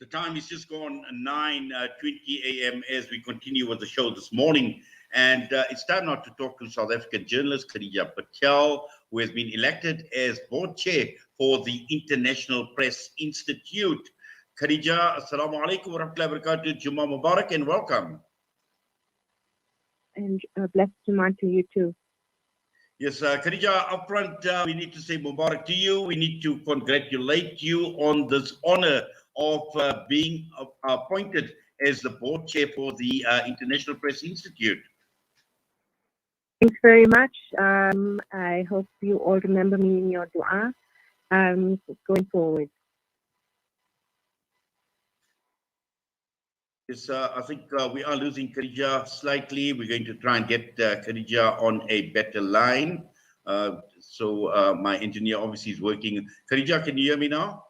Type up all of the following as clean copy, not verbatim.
The time is just gone 9:20 a.m. as we continue with the show this morning. And it's time now to talk to South African journalist Khadija Patel, who has been elected as board chair for the International Press Institute. Khadija, assalamu alaikum wa rahmatullahi wa barakatuh, Jummah Mubarak, and welcome. And blessed Jummah to you too. Yes, Khadija, upfront, we need to say Mubarak to you. We need to congratulate you on this honor of being appointed as the board chair for the International Press Institute. Thanks very much. I hope you all remember me in your dua going forward. Yes, I think we are losing Khadija slightly. We're going to try and get Khadija on a better line. So my engineer obviously is working. Khadija, can you hear me now?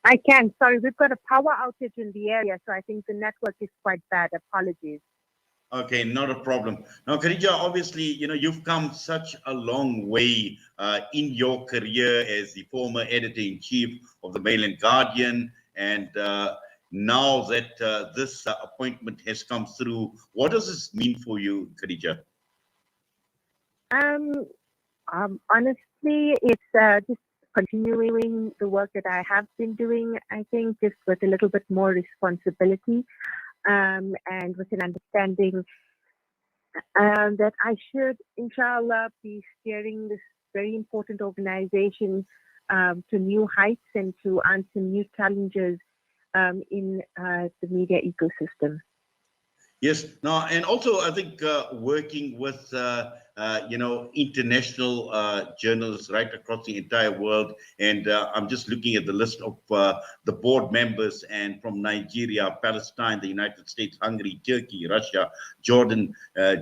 I can. Sorry, we've got a power outage in the area, so I think the network is quite bad. Apologies. Okay, not a problem. Now, Khadija, obviously, you've come such a long way in your career as the former editor-in-chief of the Mail and Guardian, and now that this appointment has come through, what does this mean for you, Khadija? Honestly, it's just continuing the work that I have been doing, I think, just with a little bit more responsibility and with an understanding that I should, inshallah, be steering this very important organization to new heights and to answer new challenges in the media ecosystem. Yes. Now, and also, I think working with international journalists right across the entire world, and I'm just looking at the list of the board members, and from Nigeria, Palestine, the United States, Hungary, Turkey, Russia, Jordan,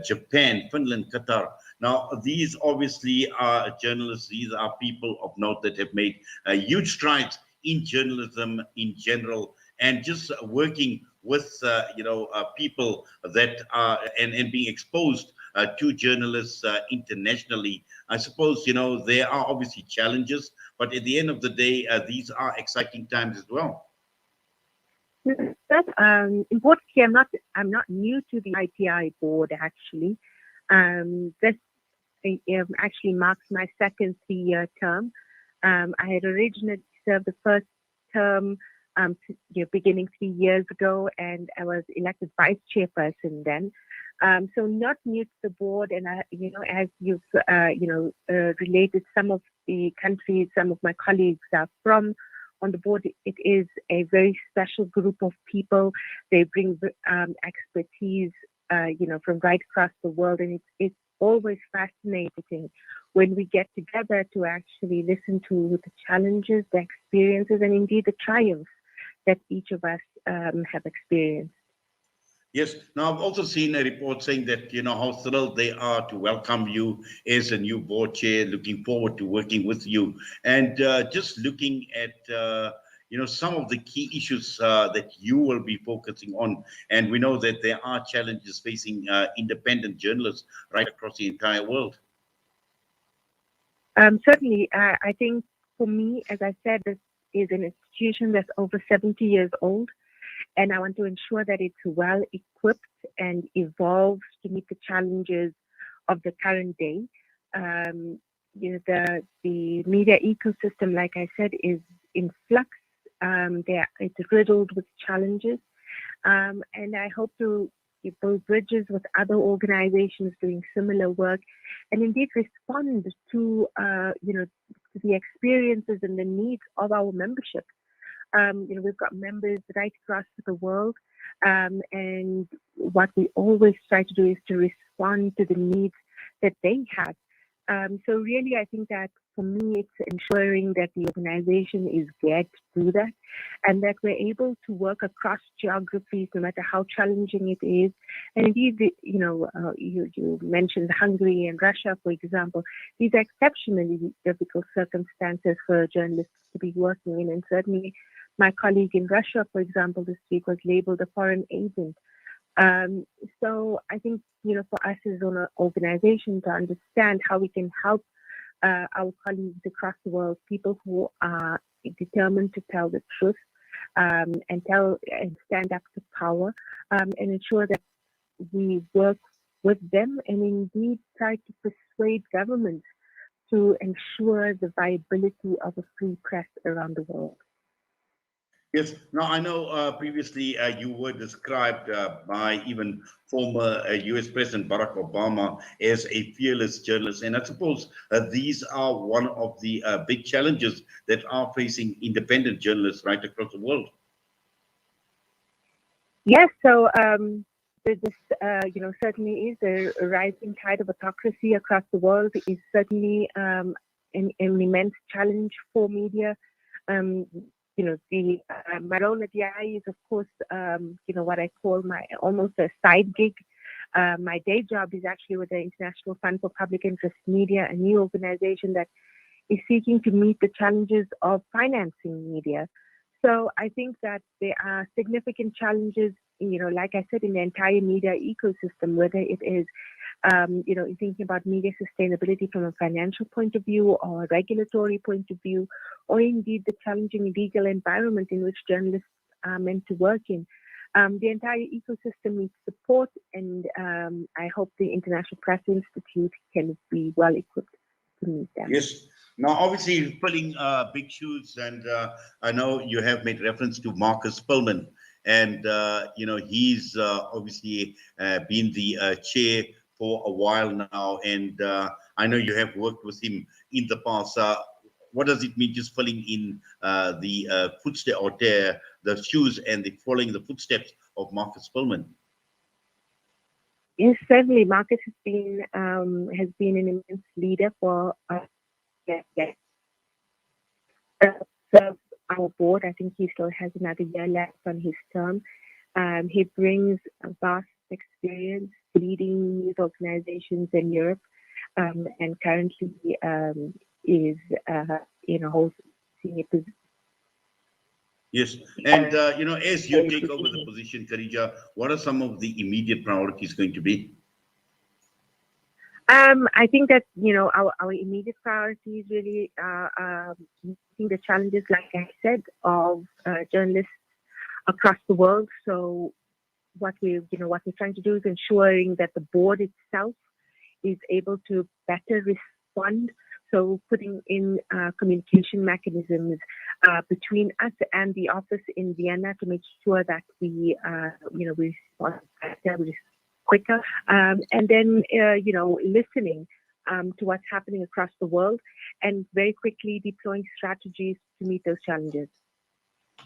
Japan, Finland, Qatar. Now, these obviously are journalists. These are people of note that have made huge strides in journalism in general, and just working with people that are and being exposed to journalists internationally. I suppose there are obviously challenges, but at the end of the day, these are exciting times as well. That's importantly, I'm not new to the IPI board actually. This actually marks my second 3-year term. I had originally served the first term beginning 3 years ago, and I was elected vice chairperson then. So not new to the board, and as you've related, some of the countries, some of my colleagues are from on the board. It is a very special group of people. They bring expertise, from right across the world, and it's always fascinating when we get together to actually listen to the challenges, the experiences, and indeed the triumphs that each of us have experienced. Yes. Now, I've also seen a report saying that, how thrilled they are to welcome you as a new board chair, looking forward to working with you. And just looking at, some of the key issues that you will be focusing on. And we know that there are challenges facing independent journalists right across the entire world. Certainly, I think for me, as I said, this is an institution that's over 70 years old, and I want to ensure that it's well equipped and evolves to meet the challenges of the current day. The media ecosystem, like I said, is in flux. It's riddled with challenges, and I hope to build bridges with other organizations doing similar work, and indeed respond to to the experiences and the needs of our membership. We've got members right across the world, and what we always try to do is to respond to the needs that they have. So really, I think that for me, it's ensuring that the organization is geared to do that, and that we're able to work across geographies, no matter how challenging it is. And indeed, you mentioned Hungary and Russia, for example. These are exceptionally difficult circumstances for journalists to be working in, and certainly my colleague in Russia, for example, this week was labeled a foreign agent. So I think, for us as an organization to understand how we can help our colleagues across the world, people who are determined to tell the truth, and stand up to power, and ensure that we work with them and indeed try to persuade governments to ensure the viability of a free press around the world. Yes. Now, I know previously you were described by even former US President Barack Obama as a fearless journalist. And I suppose these are one of the big challenges that are facing independent journalists right across the world. Yes. So, this, certainly is a rising tide of autocracy across the world is certainly an immense challenge for media. The my role at the eye is, of course, what I call my almost a side gig. My day job is actually with the International Fund for Public Interest Media, a new organization that is seeking to meet the challenges of financing media. So I think that there are significant challenges, like I said, in the entire media ecosystem, whether it is thinking about media sustainability from a financial point of view or a regulatory point of view, or indeed the challenging legal environment in which journalists are meant to work in. The entire ecosystem needs support, and I hope the International Press Institute can be well equipped to meet that. Yes. Now, obviously, filling big shoes, and I know you have made reference to Marcus Pullman, and he's obviously been the chair for a while now, and I know you have worked with him in the past. What does it mean just filling in the footsteps or the shoes and following the footsteps of Marcus Pullman? Yes, certainly. Marcus has been an immense leader for us. Served our board. I think he still has another year left on his term. He brings a vast experience leading news organizations in Europe, and currently is holds senior position. Yes, and as you take over the position, Khadija, what are some of the immediate priorities going to be? I think that our immediate priorities really are meeting the challenges, like I said, of journalists across the world. So what we're trying to do is ensuring that the board itself is able to better respond. So putting in communication mechanisms between us and the office in Vienna to make sure that we respond better, quicker, and then listening to what's happening across the world and very quickly deploying strategies to meet those challenges.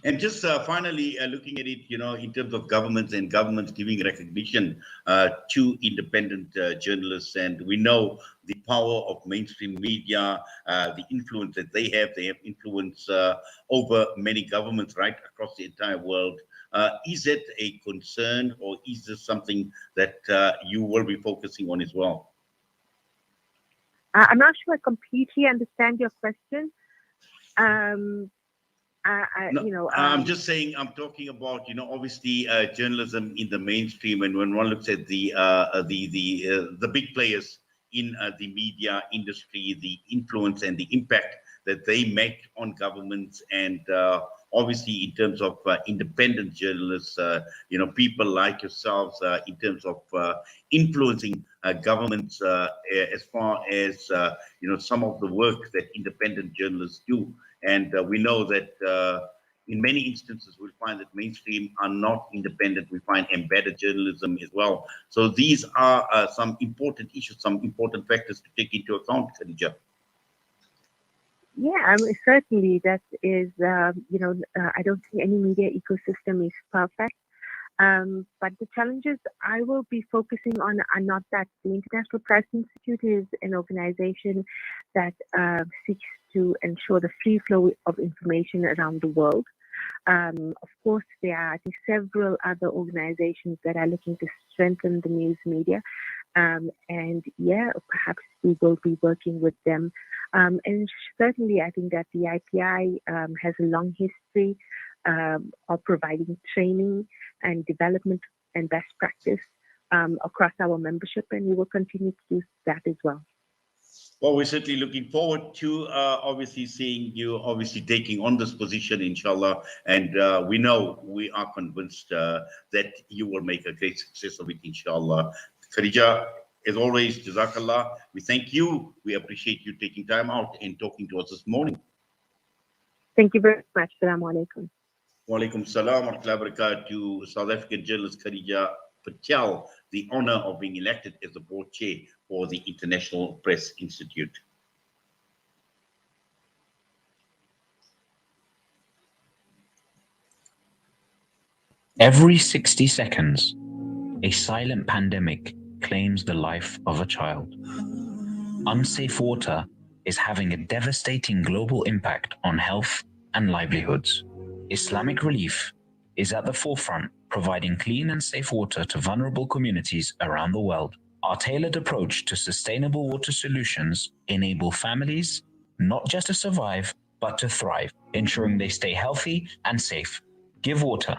And just finally, looking at it, in terms of governments and governments giving recognition to independent journalists, and we know the power of mainstream media, the influence that they have influence over many governments right across the entire world. Is it a concern, or is this something that you will be focusing on as well? I'm not sure I completely understand your question. I'm just saying, I'm talking about, obviously journalism in the mainstream, and when one looks at the big players in the media industry, the influence and the impact that they make on governments, and obviously in terms of independent journalists, people like yourselves, in terms of influencing governments as far as some of the work that independent journalists do. And we know that in many instances, we'll find that mainstream are not independent. We find embedded journalism as well. So these are some important issues, some important factors to take into account, Khadija. Yeah, certainly that is, I don't think any media ecosystem is perfect. But the challenges I will be focusing on are not that. The International Press Institute is an organization that seeks to ensure the free flow of information around the world. Of course, there are, I think, several other organizations that are looking to strengthen the news media. And yeah, perhaps we will be working with them. And certainly, I think that the IPI has a long history of providing training and development and best practice across our membership, and we will continue to do that as well. Well, we're certainly looking forward to obviously seeing you obviously taking on this position, inshallah. And we are convinced that you will make a great success of it, inshallah. Khadija, as always, Jazakallah. We thank you. We appreciate you taking time out and talking to us this morning. Thank you very much. Assalamu alaikum. Wa alaikum salam wa rahmatullahi wa barakatuh to South African journalist Khadija Patel, the honor of being elected as the board chair for the International Press Institute. Every 60 seconds, a silent pandemic claims the life of a child. Unsafe water is having a devastating global impact on health and livelihoods. Islamic Relief is at the forefront, providing clean and safe water to vulnerable communities around the world. Our tailored approach to sustainable water solutions enable families not just to survive, but to thrive, ensuring they stay healthy and safe. Give water,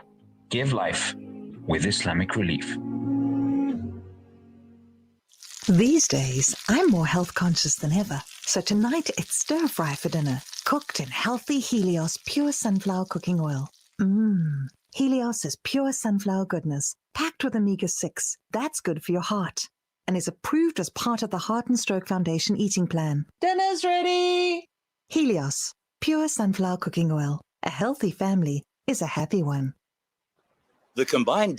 give life with Islamic Relief. These days, I'm more health conscious than ever. So tonight it's stir fry for dinner, cooked in healthy Helios pure sunflower cooking oil. Helios is pure sunflower goodness, packed with omega-6. That's good for your heart and is approved as part of the Heart and Stroke Foundation eating plan. Dinner's ready! Helios, pure sunflower cooking oil. A healthy family is a happy one. The combined